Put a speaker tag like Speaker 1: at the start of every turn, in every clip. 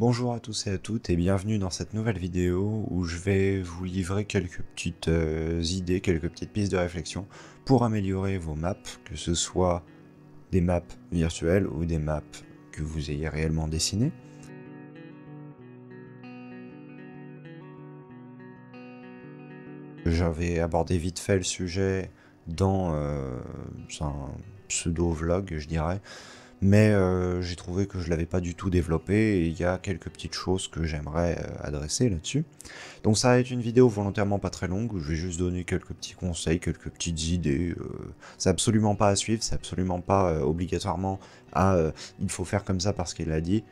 Speaker 1: Bonjour à tous et à toutes et bienvenue dans cette nouvelle vidéo où je vais vous livrer quelques petites idées, quelques petites pistes de réflexion pour améliorer vos maps, que ce soit des maps virtuelles ou des maps que vous ayez réellement dessinées. J'avais abordé vite fait le sujet dans un pseudo-vlog, je dirais, mais j'ai trouvé que je l'avais pas du tout développé et il y a quelques petites choses que j'aimerais adresser là-dessus. Donc ça va être une vidéo volontairement pas très longue où je vais juste donner quelques petits conseils, quelques petites idées. C'est absolument pas à suivre, c'est absolument pas obligatoirement à il faut faire comme ça parce qu'il a dit.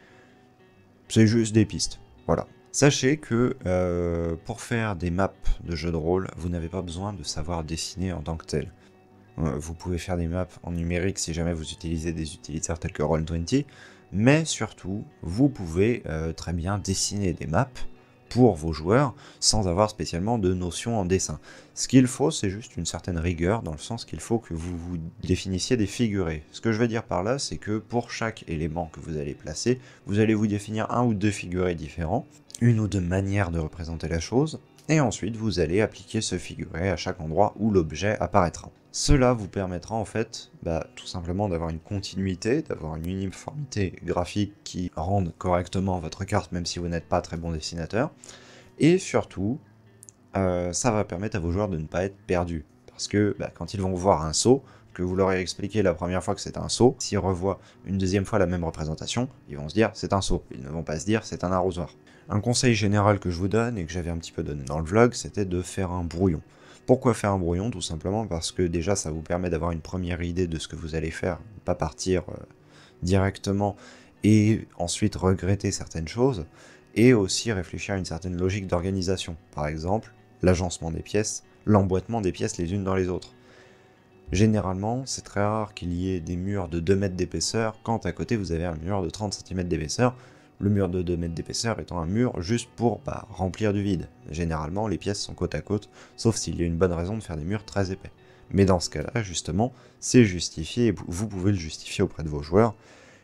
Speaker 1: C'est juste des pistes. Voilà. Sachez que pour faire des maps de jeux de rôle, vous n'avez pas besoin de savoir dessiner en tant que tel. Vous pouvez faire des maps en numérique si jamais vous utilisez des utilisateurs tels que Roll20, mais surtout, vous pouvez très bien dessiner des maps pour vos joueurs sans avoir spécialement de notion en dessin. Ce qu'il faut, c'est juste une certaine rigueur, dans le sens qu'il faut que vous vous définissiez des figurés. Ce que je veux dire par là, c'est que pour chaque élément que vous allez placer, vous allez vous définir un ou deux figurés différents, une ou deux manières de représenter la chose, et ensuite vous allez appliquer ce figuré à chaque endroit où l'objet apparaîtra. Cela vous permettra en fait, tout simplement d'avoir une continuité, d'avoir une uniformité graphique qui rende correctement votre carte même si vous n'êtes pas très bon dessinateur, et surtout, ça va permettre à vos joueurs de ne pas être perdus, parce que quand ils vont voir un saut, que vous leur avez expliqué la première fois que c'est un saut, s'ils revoient une deuxième fois la même représentation, ils vont se dire c'est un saut, ils ne vont pas se dire c'est un arrosoir. Un conseil général que je vous donne, et que j'avais un petit peu donné dans le vlog, c'était de faire un brouillon. Pourquoi faire un brouillon? Tout simplement parce que déjà ça vous permet d'avoir une première idée de ce que vous allez faire, pas partir directement et ensuite regretter certaines choses, et aussi réfléchir à une certaine logique d'organisation. Par exemple, l'agencement des pièces, l'emboîtement des pièces les unes dans les autres. Généralement, c'est très rare qu'il y ait des murs de 2 mètres d'épaisseur quand à côté vous avez un mur de 30 cm d'épaisseur, le mur de 2 mètres d'épaisseur étant un mur juste pour remplir du vide. Généralement, les pièces sont côte à côte, sauf s'il y a une bonne raison de faire des murs très épais. Mais dans ce cas-là, justement, c'est justifié et vous pouvez le justifier auprès de vos joueurs,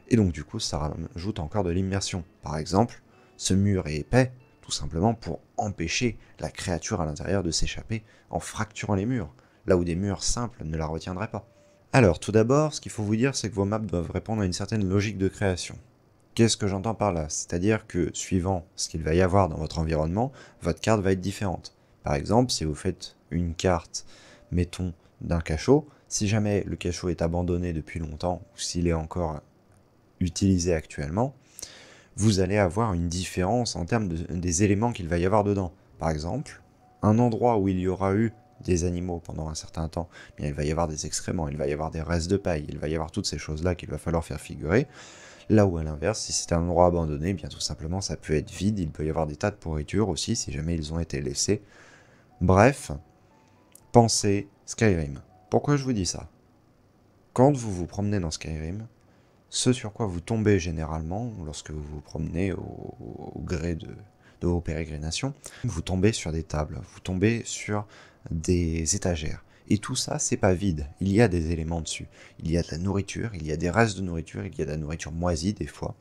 Speaker 1: et donc du coup, ça rajoute encore de l'immersion. Par exemple, ce mur est épais, tout simplement pour empêcher la créature à l'intérieur de s'échapper en fracturant les murs, là où des murs simples ne la retiendraient pas. Alors, tout d'abord, ce qu'il faut vous dire, c'est que vos maps doivent répondre à une certaine logique de création. Qu'est-ce que j'entends par là? C'est-à-dire que, suivant ce qu'il va y avoir dans votre environnement, votre carte va être différente. Par exemple, si vous faites une carte, mettons, d'un cachot, si jamais le cachot est abandonné depuis longtemps, ou s'il est encore utilisé actuellement, vous allez avoir une différence en termes des éléments qu'il va y avoir dedans. Par exemple, un endroit où il y aura eu des animaux pendant un certain temps, bien, il va y avoir des excréments, il va y avoir des restes de paille, il va y avoir toutes ces choses-là qu'il va falloir faire figurer. Là où à l'inverse, si c'est un endroit abandonné, bien tout simplement ça peut être vide, il peut y avoir des tas de pourritures aussi si jamais ils ont été laissés. Bref, pensez Skyrim. Pourquoi je vous dis ça? Quand vous vous promenez dans Skyrim, ce sur quoi vous tombez généralement, lorsque vous vous promenez au gré de vos pérégrinations, vous tombez sur des tables, vous tombez sur des étagères. Et tout ça, c'est pas vide, il y a des éléments dessus. Il y a de la nourriture, il y a des restes de nourriture, il y a de la nourriture moisie des fois.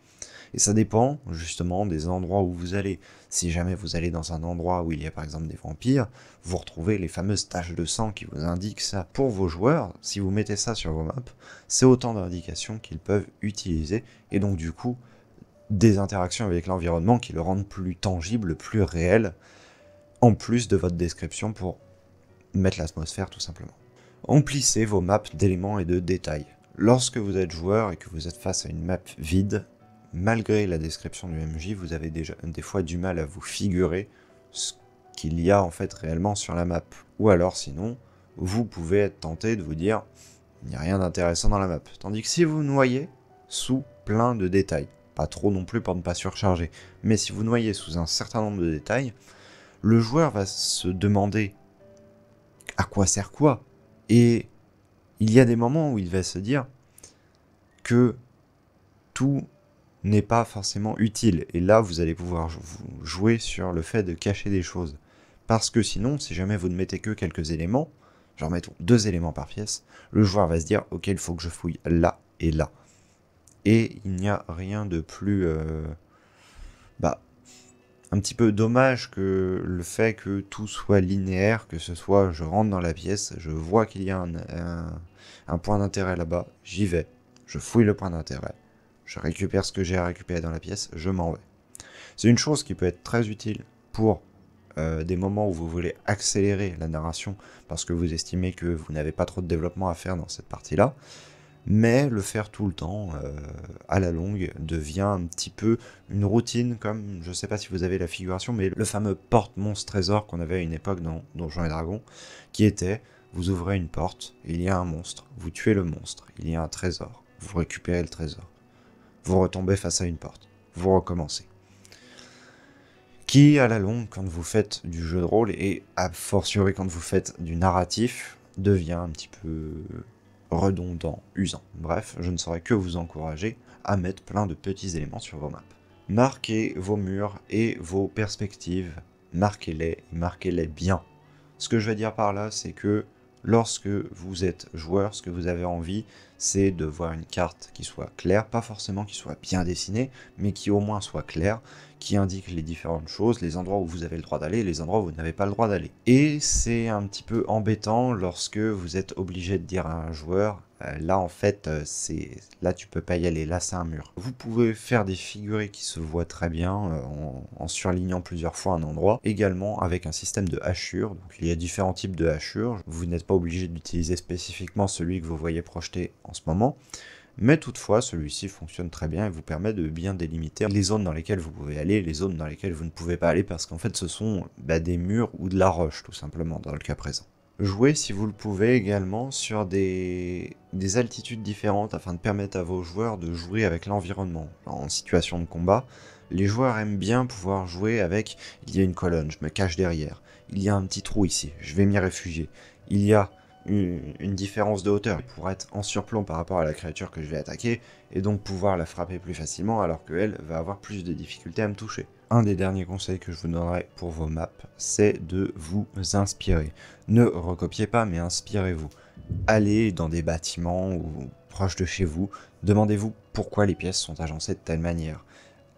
Speaker 1: Et ça dépend justement des endroits où vous allez. Si jamais vous allez dans un endroit où il y a par exemple des vampires, vous retrouvez les fameuses taches de sang qui vous indiquent ça. Pour vos joueurs, si vous mettez ça sur vos maps, c'est autant d'indications qu'ils peuvent utiliser, et donc du coup, des interactions avec l'environnement qui le rendent plus tangible, plus réel, en plus de votre description pour mettre l'atmosphère tout simplement. Emplissez vos maps d'éléments et de détails. Lorsque vous êtes joueur et que vous êtes face à une map vide, malgré la description du MJ, vous avez déjà des fois du mal à vous figurer ce qu'il y a en fait réellement sur la map. Ou alors sinon, vous pouvez être tenté de vous dire il n'y a rien d'intéressant dans la map. Tandis que si vous noyez sous plein de détails, pas trop non plus pour ne pas surcharger, mais si vous noyez sous un certain nombre de détails, le joueur va se demander à quoi sert quoi. Et il y a des moments où il va se dire que tout n'est pas forcément utile. Et là, vous allez pouvoir jouer sur le fait de cacher des choses. Parce que sinon, si jamais vous ne mettez que quelques éléments, genre mettons 2 éléments par pièce, le joueur va se dire « Ok, il faut que je fouille là et là ». Et il n'y a rien de plus bah, un petit peu dommage que le fait que tout soit linéaire, que ce soit je rentre dans la pièce, je vois qu'il y a un point d'intérêt là-bas, j'y vais, je fouille le point d'intérêt, je récupère ce que j'ai à récupérer dans la pièce, je m'en vais. C'est une chose qui peut être très utile pour des moments où vous voulez accélérer la narration parce que vous estimez que vous n'avez pas trop de développement à faire dans cette partie-là, mais le faire tout le temps, à la longue, devient un petit peu une routine, comme, je sais pas si vous avez la figuration, mais le fameux porte-monstre-trésor qu'on avait à une époque dans Donjons et Dragons, qui était, vous ouvrez une porte, il y a un monstre, vous tuez le monstre, il y a un trésor, vous récupérez le trésor, vous retombez face à une porte, vous recommencez. Qui, à la longue, quand vous faites du jeu de rôle, et a fortiori quand vous faites du narratif, devient un petit peu redondant, usant. Bref, je ne saurais que vous encourager à mettre plein de petits éléments sur vos maps. Marquez vos murs et vos perspectives, marquez-les, et marquez-les bien. Ce que je veux dire par là, c'est que lorsque vous êtes joueur, ce que vous avez envie, c'est de voir une carte qui soit claire, pas forcément qui soit bien dessinée, mais qui au moins soit claire, qui indique les différentes choses, les endroits où vous avez le droit d'aller, les endroits où vous n'avez pas le droit d'aller. Et c'est un petit peu embêtant lorsque vous êtes obligé de dire à un joueur, là en fait, là tu peux pas y aller, là c'est un mur. Vous pouvez faire des figurés qui se voient très bien en surlignant plusieurs fois un endroit, également avec un système de hachure, donc il y a différents types de hachures, vous n'êtes pas obligé d'utiliser spécifiquement celui que vous voyez projeté en ce moment, mais toutefois, celui-ci fonctionne très bien et vous permet de bien délimiter les zones dans lesquelles vous pouvez aller, les zones dans lesquelles vous ne pouvez pas aller, parce qu'en fait ce sont des murs ou de la roche, tout simplement, dans le cas présent. Jouez, si vous le pouvez, également sur des altitudes différentes, afin de permettre à vos joueurs de jouer avec l'environnement. En situation de combat, les joueurs aiment bien pouvoir jouer avec « il y a une colonne, je me cache derrière », « il y a un petit trou ici, je vais m'y réfugier », il y a une différence de hauteur pour être en surplomb par rapport à la créature que je vais attaquer, et donc pouvoir la frapper plus facilement alors qu'elle va avoir plus de difficultés à me toucher. Un des derniers conseils que je vous donnerai pour vos maps, c'est de vous inspirer. Ne recopiez pas, mais inspirez-vous. Allez dans des bâtiments ou proches de chez vous, demandez-vous pourquoi les pièces sont agencées de telle manière.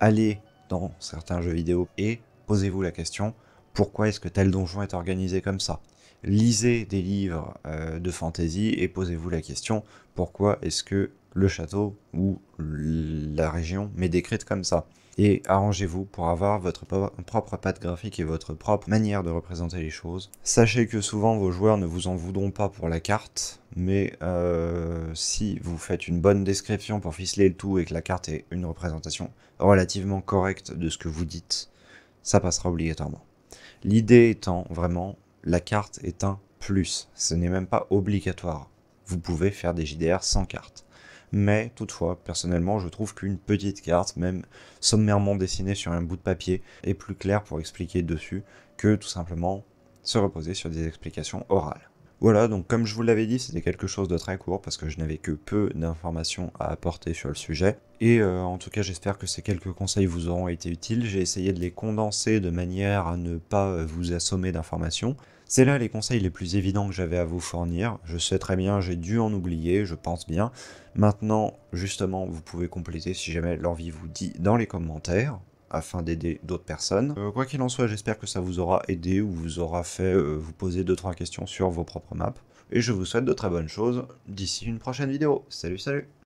Speaker 1: Allez dans certains jeux vidéo et posez-vous la question, pourquoi est-ce que tel donjon est organisé comme ça ? Lisez des livres de fantasy et posez-vous la question, pourquoi est-ce que le château ou la région m'est décrite comme ça? Et arrangez-vous pour avoir votre propre patte graphique et votre propre manière de représenter les choses. Sachez que souvent vos joueurs ne vous en voudront pas pour la carte, mais si vous faites une bonne description pour ficeler le tout et que la carte est une représentation relativement correcte de ce que vous dites, ça passera obligatoirement. L'idée étant vraiment, la carte est un plus, ce n'est même pas obligatoire. Vous pouvez faire des JDR sans carte. Mais toutefois, personnellement, je trouve qu'une petite carte, même sommairement dessinée sur un bout de papier, est plus claire pour expliquer dessus que tout simplement se reposer sur des explications orales. Voilà, donc comme je vous l'avais dit, c'était quelque chose de très court parce que je n'avais que peu d'informations à apporter sur le sujet. Et en tout cas, j'espère que ces quelques conseils vous auront été utiles. J'ai essayé de les condenser de manière à ne pas vous assommer d'informations. C'est là les conseils les plus évidents que j'avais à vous fournir. Je sais très bien, j'ai dû en oublier, je pense bien. Maintenant, justement, vous pouvez compléter si jamais l'envie vous dit dans les commentaires, afin d'aider d'autres personnes. Quoi qu'il en soit, j'espère que ça vous aura aidé ou vous aura fait vous poser 2-3 questions sur vos propres maps. Et je vous souhaite de très bonnes choses d'ici une prochaine vidéo. Salut, salut!